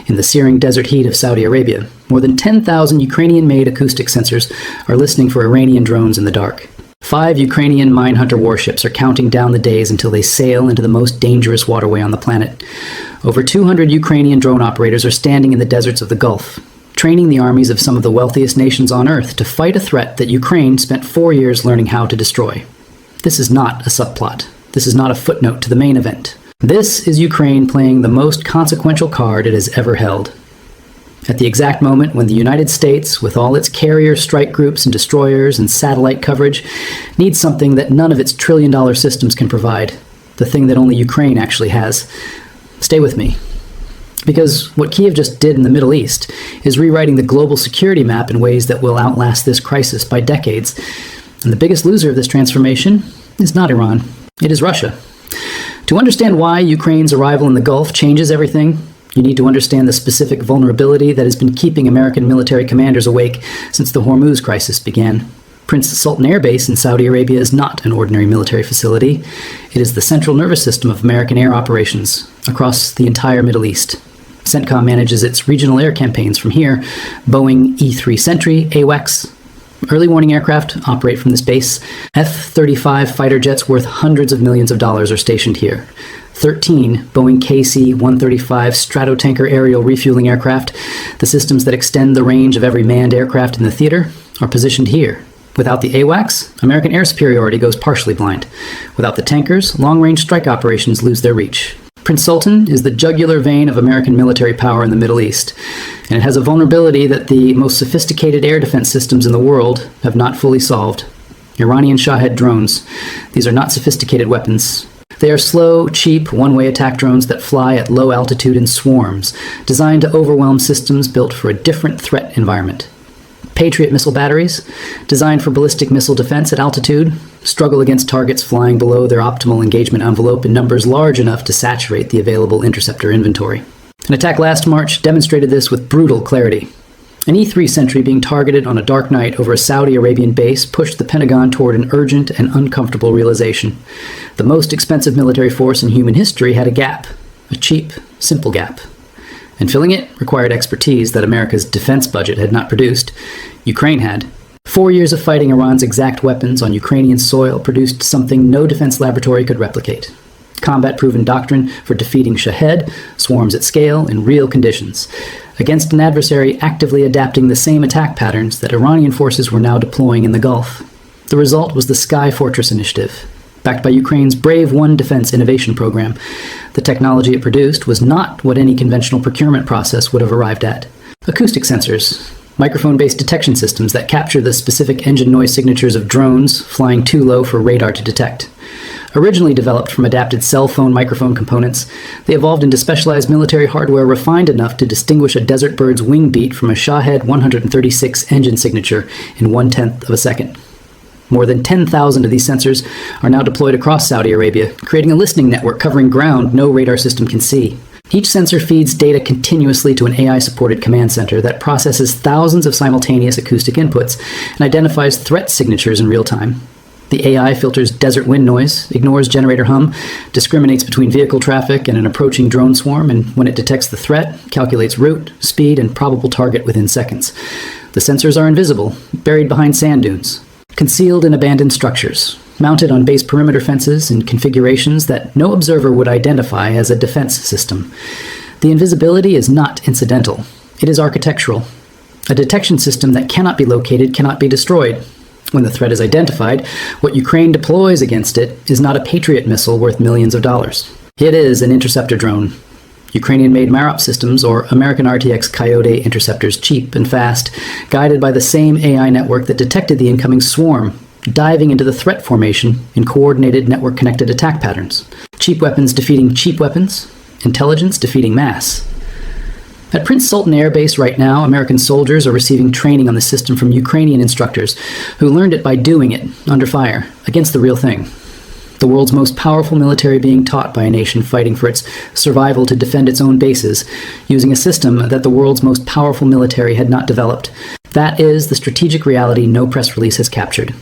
In the searing desert heat of Saudi Arabia, more than 10,000 Ukrainian-made acoustic sensors are listening for Iranian drones in the dark. 5 Ukrainian minehunter warships are counting down the days until they sail into the most dangerous waterway on the planet. Over 200 Ukrainian drone operators are standing in the deserts of the Gulf, training the armies of some of the wealthiest nations on Earth to fight a threat that Ukraine spent 4 years learning how to destroy. This is not a subplot. This is not a footnote to the main event. This is Ukraine playing the most consequential card it has ever held. At the exact moment when the United States, with all its carrier strike groups and destroyers and satellite coverage, needs something that none of its trillion-dollar systems can provide, the thing that only Ukraine actually has. Stay with me. Because what Kyiv just did in the Middle East is rewriting the global security map in ways that will outlast this crisis by decades. And the biggest loser of this transformation is not Iran. It is Russia. To understand why Ukraine's arrival in the Gulf changes everything, you need to understand the specific vulnerability that has been keeping American military commanders awake since the Hormuz crisis began. Prince Sultan Air Base in Saudi Arabia is not an ordinary military facility. It is the central nervous system of American air operations across the entire Middle East. CENTCOM manages its regional air campaigns from here. Boeing E-3 Sentry, AWACS, early warning aircraft operate from this base. F-35 fighter jets worth hundreds of millions of dollars are stationed here. 13 Boeing KC-135 Stratotanker aerial refueling aircraft, the systems that extend the range of every manned aircraft in the theater, are positioned here. Without the AWACS, American air superiority goes partially blind. Without the tankers, long-range strike operations lose their reach. Prince Sultan is the jugular vein of American military power in the Middle East, and it has a vulnerability that the most sophisticated air defense systems in the world have not fully solved. Iranian Shahed drones. These are not sophisticated weapons. They are slow, cheap, one-way attack drones that fly at low altitude in swarms, designed to overwhelm systems built for a different threat environment. Patriot missile batteries, designed for ballistic missile defense at altitude, struggle against targets flying below their optimal engagement envelope in numbers large enough to saturate the available interceptor inventory. An attack last March demonstrated this with brutal clarity. An E-3 Sentry being targeted on a dark night over a Saudi Arabian base pushed the Pentagon toward an urgent and uncomfortable realization. The most expensive military force in human history had a gap, a cheap, simple gap. And filling it required expertise that America's defense budget had not produced. Ukraine had. 4 years of fighting Iran's exact weapons on Ukrainian soil produced something no defense laboratory could replicate. Combat-proven doctrine for defeating Shahed, swarms at scale in real conditions, against an adversary actively adapting the same attack patterns that Iranian forces were now deploying in the Gulf. The result was the Sky Fortress Initiative, backed by Ukraine's Brave One Defense Innovation Program. The technology it produced was not what any conventional procurement process would have arrived at. Acoustic sensors, microphone-based detection systems that capture the specific engine noise signatures of drones flying too low for radar to detect. Originally developed from adapted cell phone microphone components, they evolved into specialized military hardware refined enough to distinguish a desert bird's wing beat from a Shahed 136 engine signature in 1/10 of a second. More than 10,000 of these sensors are now deployed across Saudi Arabia, creating a listening network covering ground no radar system can see. Each sensor feeds data continuously to an AI-supported command center that processes thousands of simultaneous acoustic inputs and identifies threat signatures in real time. The AI filters desert wind noise, ignores generator hum, discriminates between vehicle traffic and an approaching drone swarm, and when it detects the threat, calculates route, speed, and probable target within seconds. The sensors are invisible, buried behind sand dunes, concealed in abandoned structures, mounted on base perimeter fences in configurations that no observer would identify as a defense system. The invisibility is not incidental. It is architectural. A detection system that cannot be located cannot be destroyed. When the threat is identified, what Ukraine deploys against it is not a Patriot missile worth millions of dollars. It is an interceptor drone. Ukrainian-made MAROP systems, or American RTX Coyote interceptors, cheap and fast, guided by the same AI network that detected the incoming swarm, diving into the threat formation in coordinated network-connected attack patterns. Cheap weapons defeating cheap weapons, intelligence defeating mass. At Prince Sultan Air Base right now, American soldiers are receiving training on the system from Ukrainian instructors who learned it by doing it, under fire, against the real thing. The world's most powerful military being taught by a nation fighting for its survival to defend its own bases, using a system that the world's most powerful military had not developed. That is the strategic reality no press release has captured.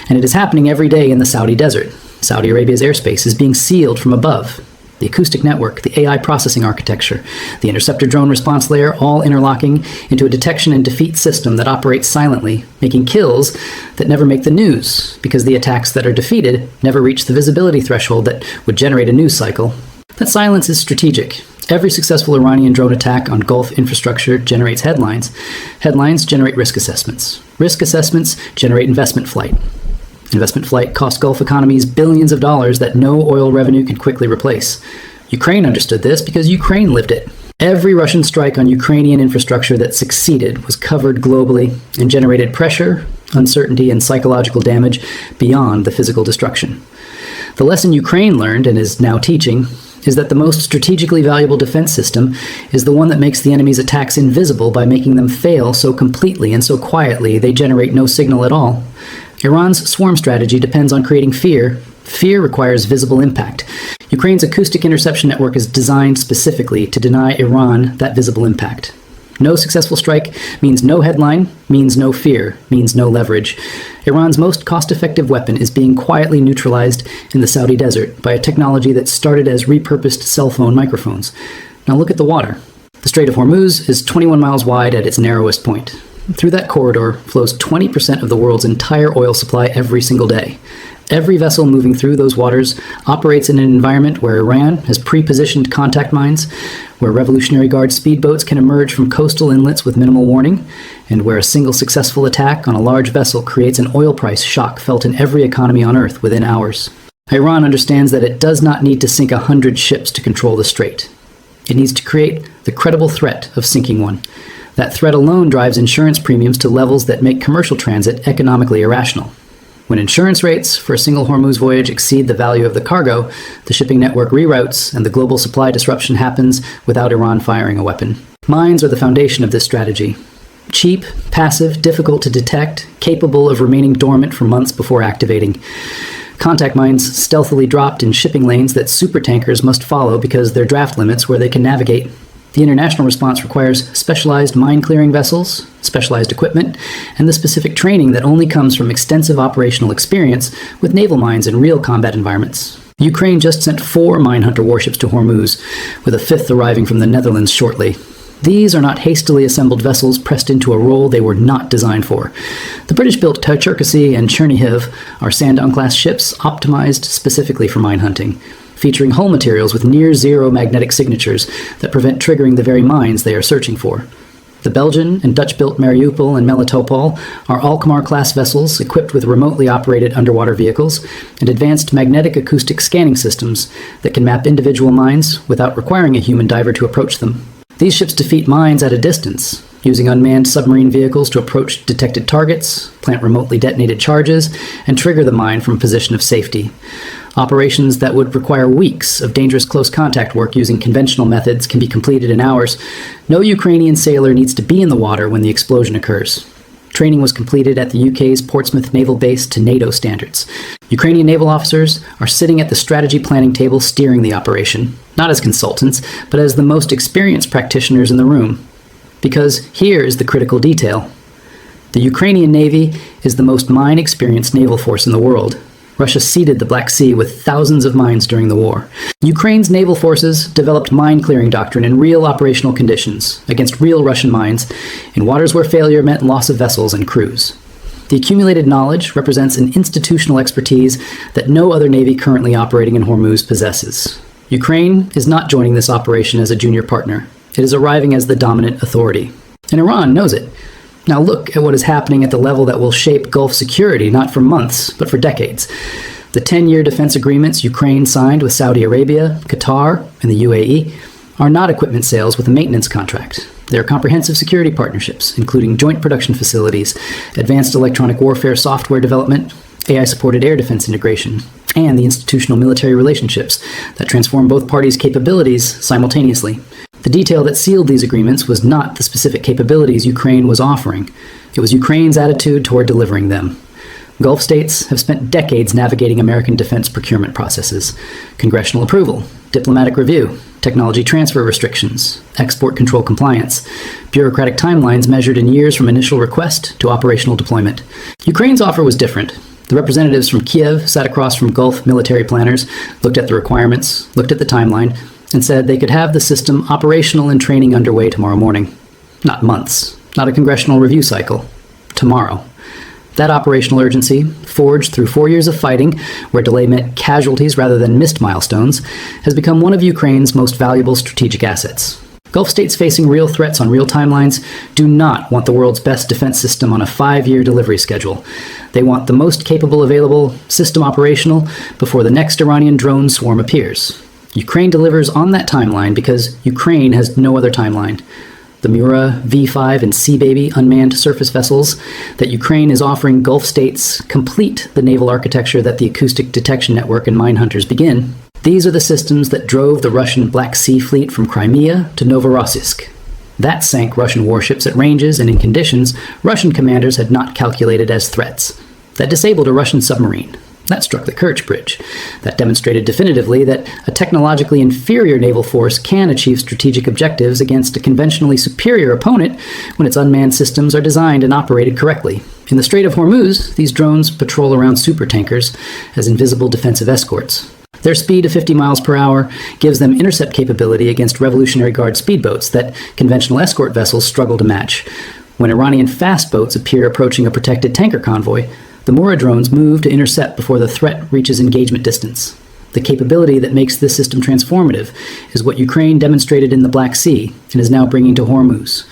And it is happening every day in the Saudi desert. Saudi Arabia's airspace is being sealed from above. the acoustic network, the AI processing architecture, the interceptor drone response layer, all interlocking into a detection and defeat system that operates silently, making kills that never make the news, because the attacks that are defeated never reach the visibility threshold that would generate a news cycle. That silence is strategic. Every successful Iranian drone attack on Gulf infrastructure generates headlines. Headlines generate risk assessments. Risk assessments generate investment flight. Investment flight cost Gulf economies billions of dollars that no oil revenue can quickly replace. Ukraine understood this because Ukraine lived it. Every Russian strike on Ukrainian infrastructure that succeeded was covered globally and generated pressure, uncertainty, and psychological damage beyond the physical destruction. The lesson Ukraine learned and is now teaching is that the most strategically valuable defense system is the one that makes the enemy's attacks invisible by making them fail so completely and so quietly they generate no signal at all. Iran's swarm strategy depends on creating fear. Fear requires visible impact. Ukraine's acoustic interception network is designed specifically to deny Iran that visible impact. No successful strike means no headline, means no fear, means no leverage. Iran's most cost-effective weapon is being quietly neutralized in the Saudi desert by a technology that started as repurposed cell phone microphones. Now look at the water. The Strait of Hormuz is 21 miles wide at its narrowest point. Through that corridor flows 20% of the world's entire oil supply every single day. Every vessel moving through those waters operates in an environment where Iran has pre-positioned contact mines, where Revolutionary Guard speedboats can emerge from coastal inlets with minimal warning, and where a single successful attack on a large vessel creates an oil price shock felt in every economy on Earth within hours. Iran understands that it does not need to sink 100 ships to control the strait. It needs to create the credible threat of sinking one. That threat alone drives insurance premiums to levels that make commercial transit economically irrational. When insurance rates for a single Hormuz voyage exceed the value of the cargo, the shipping network reroutes and the global supply disruption happens without Iran firing a weapon. Mines are the foundation of this strategy. Cheap, passive, difficult to detect, capable of remaining dormant for months before activating. Contact mines stealthily dropped in shipping lanes that supertankers must follow because they're draft limits where they can navigate. The international response requires specialized mine-clearing vessels, specialized equipment, and the specific training that only comes from extensive operational experience with naval mines in real combat environments. Ukraine just sent 4 mine hunter warships to Hormuz, with a 5th arriving from the Netherlands shortly. These are not hastily assembled vessels pressed into a role they were not designed for. The British-built Cherkasy and Chernihiv are Sandown-class ships optimized specifically for mine hunting, featuring hull materials with near-zero magnetic signatures that prevent triggering the very mines they are searching for. The Belgian and Dutch-built Mariupol and Melitopol are Alkmaar-class vessels equipped with remotely operated underwater vehicles and advanced magnetic acoustic scanning systems that can map individual mines without requiring a human diver to approach them. These ships defeat mines at a distance, using unmanned submarine vehicles to approach detected targets, plant remotely detonated charges, and trigger the mine from a position of safety. Operations that would require weeks of dangerous close contact work using conventional methods can be completed in hours. No Ukrainian sailor needs to be in the water when the explosion occurs. Training was completed at the UK's Portsmouth Naval Base to NATO standards. Ukrainian naval officers are sitting at the strategy planning table steering the operation, not as consultants, but as the most experienced practitioners in the room. Because here is the critical detail. The Ukrainian Navy is the most mine-experienced naval force in the world. Russia seeded the Black Sea with thousands of mines during the war. Ukraine's naval forces developed mine-clearing doctrine in real operational conditions against real Russian mines in waters where failure meant loss of vessels and crews. The accumulated knowledge represents an institutional expertise that no other navy currently operating in Hormuz possesses. Ukraine is not joining this operation as a junior partner. It is arriving as the dominant authority. And Iran knows it. Now look at what is happening at the level that will shape Gulf security, not for months, but for decades. The 10-year defense agreements Ukraine signed with Saudi Arabia, Qatar, and the UAE are not equipment sales with a maintenance contract. They are comprehensive security partnerships, including joint production facilities, advanced electronic warfare software development, AI-supported air defense integration, and the institutional military relationships that transform both parties' capabilities simultaneously. The detail that sealed these agreements was not the specific capabilities Ukraine was offering. It was Ukraine's attitude toward delivering them. Gulf states have spent decades navigating American defense procurement processes: congressional approval, diplomatic review, technology transfer restrictions, export control compliance, bureaucratic timelines measured in years from initial request to operational deployment. Ukraine's offer was different. The representatives from Kyiv sat across from Gulf military planners, looked at the requirements, looked at the timeline, and said they could have the system operational and training underway tomorrow morning. Not months, not a congressional review cycle. Tomorrow. That operational urgency, forged through 4 years of fighting, where delay meant casualties rather than missed milestones, has become one of Ukraine's most valuable strategic assets. Gulf states facing real threats on real timelines do not want the world's best defense system on a 5-year delivery schedule. They want the most capable available, system operational, before the next Iranian drone swarm appears. Ukraine delivers on that timeline because Ukraine has no other timeline. The Mura, V5, and Sea Baby unmanned surface vessels that Ukraine is offering Gulf states complete the naval architecture that the acoustic detection network and mine hunters begin. These are the systems that drove the Russian Black Sea Fleet from Crimea to Novorossiysk. That sank Russian warships at ranges and in conditions Russian commanders had not calculated as threats. That disabled a Russian submarine. That struck the Kerch Bridge. That demonstrated definitively that a technologically inferior naval force can achieve strategic objectives against a conventionally superior opponent when its unmanned systems are designed and operated correctly. In the Strait of Hormuz, these drones patrol around supertankers as invisible defensive escorts. Their speed of 50 miles per hour gives them intercept capability against Revolutionary Guard speedboats that conventional escort vessels struggle to match. When Iranian fast boats appear approaching a protected tanker convoy, the Mura drones move to intercept before the threat reaches engagement distance. The capability that makes this system transformative is what Ukraine demonstrated in the Black Sea and is now bringing to Hormuz.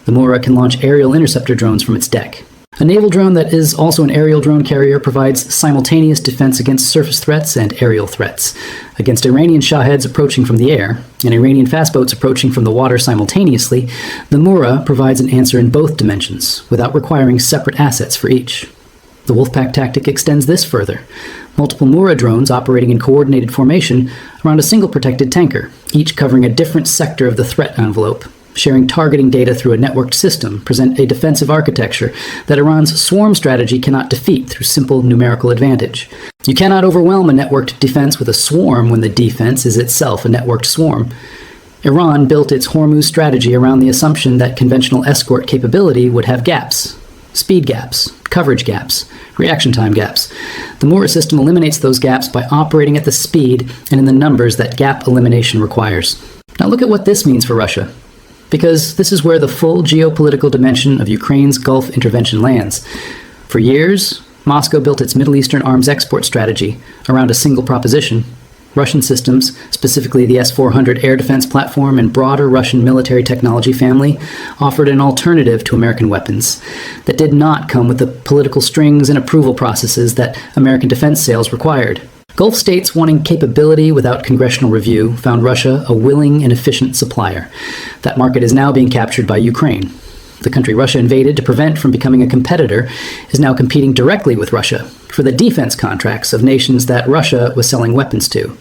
The Mura can launch aerial interceptor drones from its deck. A naval drone that is also an aerial drone carrier provides simultaneous defense against surface threats and aerial threats. Against Iranian Shaheds approaching from the air and Iranian fast boats approaching from the water simultaneously, the Mura provides an answer in both dimensions, without requiring separate assets for each. The Wolfpack tactic extends this further. Multiple Mura drones operating in coordinated formation around a single protected tanker, each covering a different sector of the threat envelope, sharing targeting data through a networked system, present a defensive architecture that Iran's swarm strategy cannot defeat through simple numerical advantage. You cannot overwhelm a networked defense with a swarm when the defense is itself a networked swarm. Iran built its Hormuz strategy around the assumption that conventional escort capability would have gaps. Speed gaps, coverage gaps, reaction time gaps. The Mura system eliminates those gaps by operating at the speed and in the numbers that gap elimination requires. Now look at what this means for Russia, because this is where the full geopolitical dimension of Ukraine's Gulf intervention lands. For years, Moscow built its Middle Eastern arms export strategy around a single proposition. Russian systems, specifically the S-400 air defense platform and broader Russian military technology family, offered an alternative to American weapons that did not come with the political strings and approval processes that American defense sales required. Gulf states wanting capability without congressional review found Russia a willing and efficient supplier. That market is now being captured by Ukraine. The country Russia invaded to prevent from becoming a competitor is now competing directly with Russia for the defense contracts of nations that Russia was selling weapons to.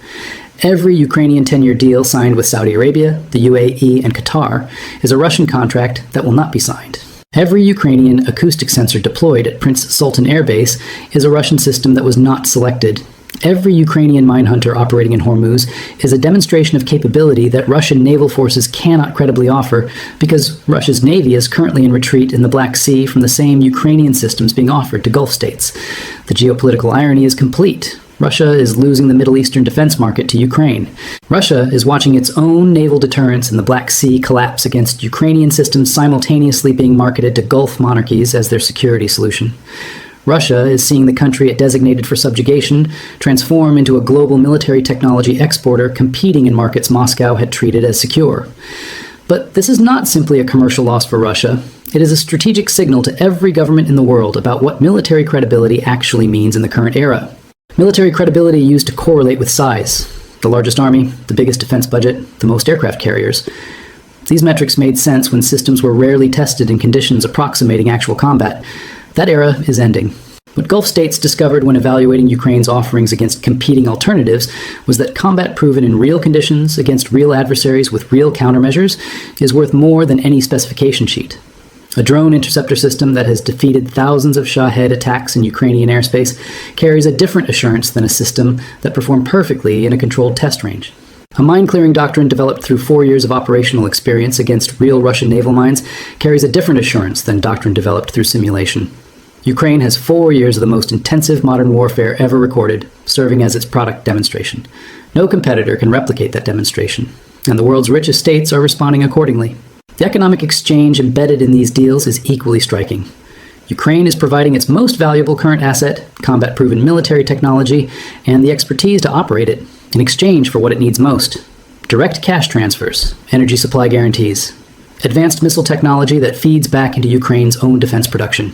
Every Ukrainian 10-year deal signed with Saudi Arabia, the UAE, and Qatar is a Russian contract that will not be signed. Every Ukrainian acoustic sensor deployed at Prince Sultan Air Base is a Russian system that was not selected. Every Ukrainian mine hunter operating in Hormuz is a demonstration of capability that Russian naval forces cannot credibly offer because Russia's navy is currently in retreat in the Black Sea from the same Ukrainian systems being offered to Gulf states. The geopolitical irony is complete. Russia is losing the Middle Eastern defense market to Ukraine. Russia is watching its own naval deterrence in the Black Sea collapse against Ukrainian systems simultaneously being marketed to Gulf monarchies as their security solution. Russia is seeing the country it designated for subjugation transform into a global military technology exporter competing in markets Moscow had treated as secure. But this is not simply a commercial loss for Russia. It is a strategic signal to every government in the world about what military credibility actually means in the current era. Military credibility used to correlate with size. The largest army, the biggest defense budget, the most aircraft carriers. These metrics made sense when systems were rarely tested in conditions approximating actual combat. That era is ending. What Gulf states discovered when evaluating Ukraine's offerings against competing alternatives was that combat proven in real conditions against real adversaries with real countermeasures is worth more than any specification sheet. A drone interceptor system that has defeated thousands of Shahed attacks in Ukrainian airspace carries a different assurance than a system that performed perfectly in a controlled test range. A mine-clearing doctrine developed through 4 years of operational experience against real Russian naval mines carries a different assurance than doctrine developed through simulation. Ukraine has 4 years of the most intensive modern warfare ever recorded, serving as its product demonstration. No competitor can replicate that demonstration, and the world's richest states are responding accordingly. The economic exchange embedded in these deals is equally striking. Ukraine is providing its most valuable current asset, combat-proven military technology, and the expertise to operate it, in exchange for what it needs most: direct cash transfers, energy supply guarantees, advanced missile technology that feeds back into Ukraine's own defense production.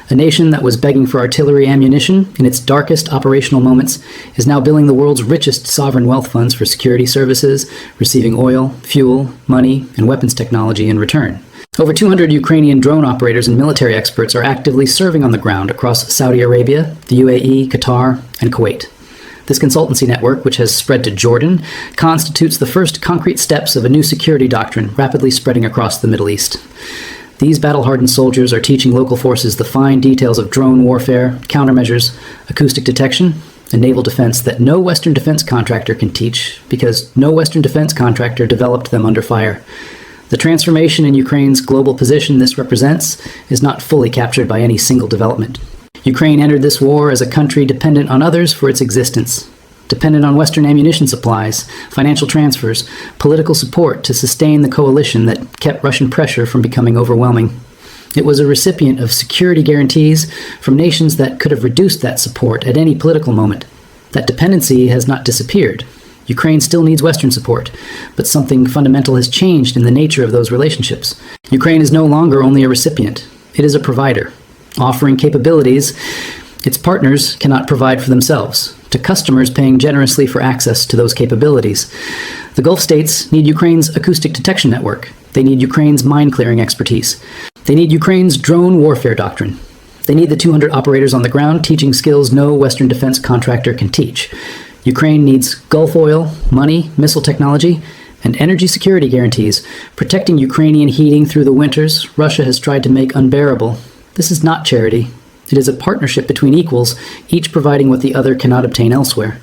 A nation that was begging for artillery ammunition in its darkest operational moments is now billing the world's richest sovereign wealth funds for security services, receiving oil, fuel, money, and weapons technology in return. Over 200 Ukrainian drone operators and military experts are actively serving on the ground across Saudi Arabia, the UAE, Qatar, and Kuwait. This consultancy network, which has spread to Jordan, constitutes the first concrete steps of a new security doctrine rapidly spreading across the Middle East. These battle-hardened soldiers are teaching local forces the fine details of drone warfare, countermeasures, acoustic detection, and naval defense that no Western defense contractor can teach, because no Western defense contractor developed them under fire. The transformation in Ukraine's global position this represents is not fully captured by any single development. Ukraine entered this war as a country dependent on others for its existence, dependent on Western ammunition supplies, financial transfers, political support to sustain the coalition that kept Russian pressure from becoming overwhelming. It was a recipient of security guarantees from nations that could have reduced that support at any political moment. That dependency has not disappeared. Ukraine still needs Western support, but something fundamental has changed in the nature of those relationships. Ukraine is no longer only a recipient. It is a provider, offering capabilities its partners cannot provide for themselves, to customers paying generously for access to those capabilities. The Gulf states need Ukraine's acoustic detection network. They need Ukraine's mine-clearing expertise. They need Ukraine's drone warfare doctrine. They need the 200 operators on the ground teaching skills no Western defense contractor can teach. Ukraine needs Gulf oil, money, missile technology, and energy security guarantees, protecting Ukrainian heating through the winters Russia has tried to make unbearable. This is not charity. It is a partnership between equals, each providing what the other cannot obtain elsewhere.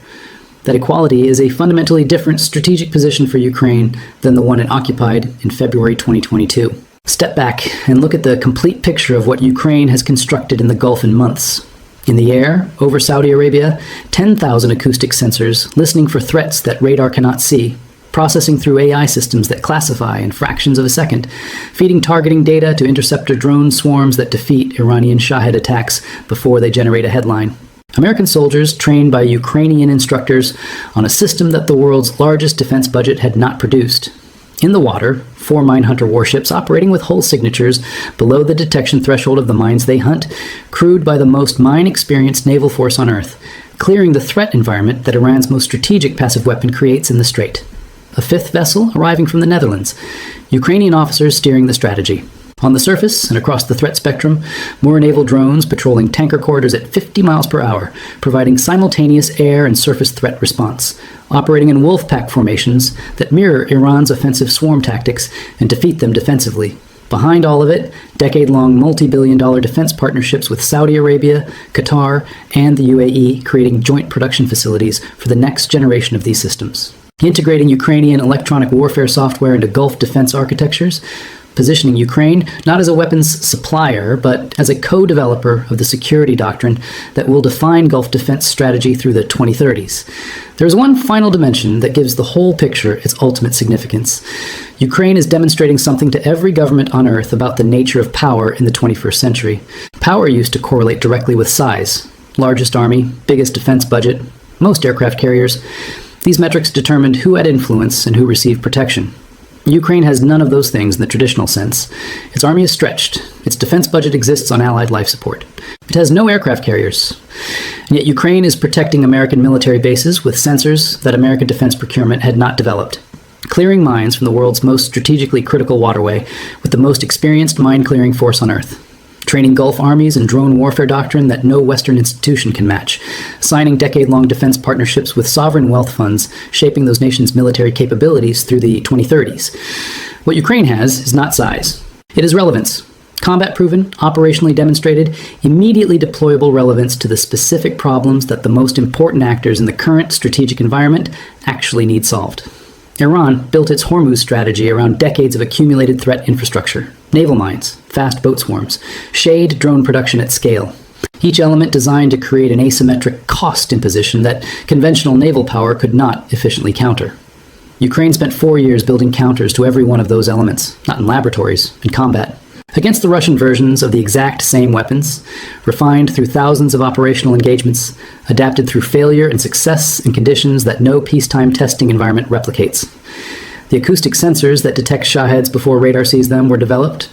That equality is a fundamentally different strategic position for Ukraine than the one it occupied in February 2022. Step back and look at the complete picture of what Ukraine has constructed in the Gulf in months. In the air, over Saudi Arabia, 10,000 acoustic sensors listening for threats that radar cannot see, processing through AI systems that classify in fractions of a second, feeding targeting data to interceptor drone swarms that defeat Iranian Shahed attacks before they generate a headline. American soldiers trained by Ukrainian instructors on a system that the world's largest defense budget had not produced. In the water, 4 mine hunter warships operating with hull signatures below the detection threshold of the mines they hunt, crewed by the most mine-experienced naval force on Earth, clearing the threat environment that Iran's most strategic passive weapon creates in the Strait. A 5th vessel arriving from the Netherlands, Ukrainian officers steering the strategy. On the surface and across the threat spectrum, more naval drones patrolling tanker corridors at 50 miles per hour, providing simultaneous air and surface threat response, operating in wolf pack formations that mirror Iran's offensive swarm tactics and defeat them defensively. Behind all of it, decade-long multi-billion-dollar defense partnerships with Saudi Arabia, Qatar, and the UAE, creating joint production facilities for the next generation of these systems. Integrating Ukrainian electronic warfare software into Gulf defense architectures, positioning Ukraine not as a weapons supplier, but as a co-developer of the security doctrine that will define Gulf defense strategy through the 2030s. There is one final dimension that gives the whole picture its ultimate significance. Ukraine is demonstrating something to every government on Earth about the nature of power in the 21st century. Power used to correlate directly with size. Largest army, biggest defense budget, most aircraft carriers. These metrics determined who had influence and who received protection. Ukraine has none of those things in the traditional sense. Its army is stretched. Its defense budget exists on Allied life support. It has no aircraft carriers. And yet Ukraine is protecting American military bases with sensors that American defense procurement had not developed. Clearing mines from the world's most strategically critical waterway with the most experienced mine-clearing force on Earth. Training Gulf armies and drone warfare doctrine that no Western institution can match, signing decade-long defense partnerships with sovereign wealth funds, shaping those nations' military capabilities through the 2030s. What Ukraine has is not size. It is relevance. Combat-proven, operationally demonstrated, immediately deployable relevance to the specific problems that the most important actors in the current strategic environment actually need solved. Iran built its Hormuz strategy around decades of accumulated threat infrastructure, naval mines, fast boat swarms, shade drone production at scale. Each element designed to create an asymmetric cost imposition that conventional naval power could not efficiently counter. Ukraine spent 4 years building counters to every one of those elements, not in laboratories, in combat. Against the Russian versions of the exact same weapons, refined through thousands of operational engagements, adapted through failure and success in conditions that no peacetime testing environment replicates. The acoustic sensors that detect Shaheds before radar sees them were developed,